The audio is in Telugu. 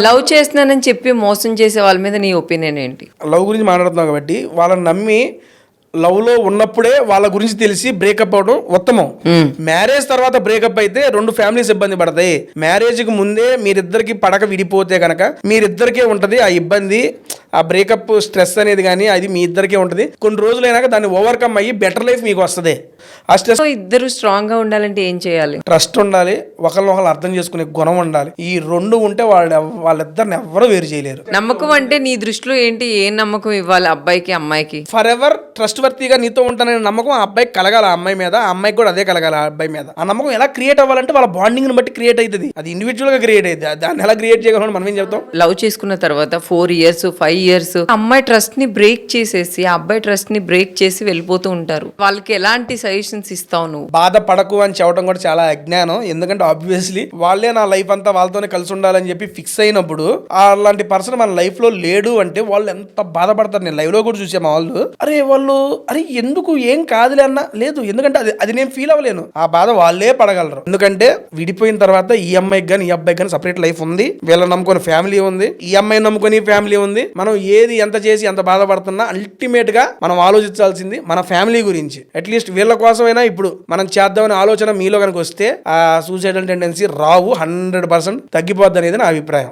లవ్ చేస్తున్నానని చెప్పి మోసం చేసే వాళ్ళ మీద నీ ఒపీనియన్ ఏంటి? లవ్ గురించి మాట్లాడుతున్నాం కాబట్టి వాళ్ళని నమ్మి లవ్లో ఉన్నప్పుడే వాళ్ళ గురించి తెలిసి బ్రేకప్ అవడం ఉత్తమం. మ్యారేజ్ తర్వాత బ్రేకప్ అయితే రెండు ఫ్యామిలీస్ ఇబ్బంది పడతాయి. మ్యారేజ్కి ముందే మీరిద్దరికి పడక విడిపోతే కనుక మీరిద్దరికే ఉంటుంది ఆ ఇబ్బంది, ఆ బ్రేకప్ స్ట్రెస్ అనేది. కానీ అది మీ ఇద్దరికే ఉంటుంది. కొన్ని రోజులైనాక దాన్ని ఓవర్కమ్ అయ్యి బెటర్ లైఫ్ మీకు వస్తుంది. ఆ స్ట్రెస్ ఇద్దరు స్ట్రాంగ్ గా ఉండాలంటే ఏం చేయాలి? ట్రస్ట్ ఉండాలి, ఒకరినొకరు అర్థం చేసుకునే గుణం ఉండాలి. ఈ రెండు ఉంటే వాళ్ళిద్దరిని ఎవరు వేరు చేయలేరు. నమ్మకం అంటే నీ దృష్టిలో ఏంటి? ఏ నమ్మకం ఇవ్వాలి అబ్బాయికి అమ్మాయికి? ఫర్ ఎవర్ ట్రస్ట్ వర్తీగా నీతో ఉంటాననే నమ్మకం ఆ అబ్బాయికి కలగాలి, ఆ అమ్మాయి మీద. ఆ అమ్మాయికి కూడా అదే కలగాలి ఆ అబ్బాయి మీద. ఆ నమ్మకం ఎలా క్రియేట్ అవ్వాలంటే వాళ్ళ బాండింగ్ ని బట్టి క్రియేట్ అవుతుంది. అది ఇండివిజువల్ గా క్రియేట్ అవుతుంది. దాన్ని ఎలా క్రియేట్ చేయగలం మనం ఏం చెప్తాం? లవ్ చేసుకున్న తర్వాత 4 years 5 years అమ్మాయి ట్రస్ట్ ని బ్రేక్ చేసేసి ఆ అబ్బాయి ట్రస్ట్ ని బ్రేక్ చేసి వెళ్ళిపోతూ ఉంటారు. వాళ్ళకి ఎలాంటి సజెషన్స్ ఇస్తావు నువ్వు? బాధపడకు అని చెప్పడం కూడా చాలా అజ్ఞానం. ఎందుకంటే ఆబ్వియస్లీ వాళ్ళే నా లైఫ్ అంతా వాళ్ళతోనే కలిసి ఉండాలని చెప్పి ఫిక్స్ అయినప్పుడు అలాంటి పర్సన్ మన లైఫ్ లో లేడు అంటే వాళ్ళు ఎంత బాధపడతారు. నేను లైవ్ లో కూడా చూసే మా వాళ్ళు, అరే ఎందుకు ఏం కాదులే అన్న లేదు. ఎందుకంటే అది నేను ఫీల్ అవ్వలేను. ఆ బాధ వాళ్ళే పడగలరు. ఎందుకంటే విడిపోయిన తర్వాత ఈ అమ్మాయికి కానీ ఈ అబ్బాయికి కానీ సపరేట్ లైఫ్ ఉంది. వీళ్ళని నమ్ముకొని ఫ్యామిలీ ఉంది, ఈ అమ్మాయిని నమ్ముకొని ఫ్యామిలీ ఉంది. మనం ఏది ఎంత చేసి ఎంత బాధపడుతున్నా అల్టిమేట్ గా మనం ఆలోచించాల్సింది మన ఫ్యామిలీ గురించి. అట్లీస్ట్ వీళ్ళ కోసమైనా ఇప్పుడు మనం చేద్దామనే ఆలోచన మీలో కనుక వస్తే ఆ సూసైడల్ టెండెన్సీ రావు, 100% తగ్గిపోద్ది అనేది నా అభిప్రాయం.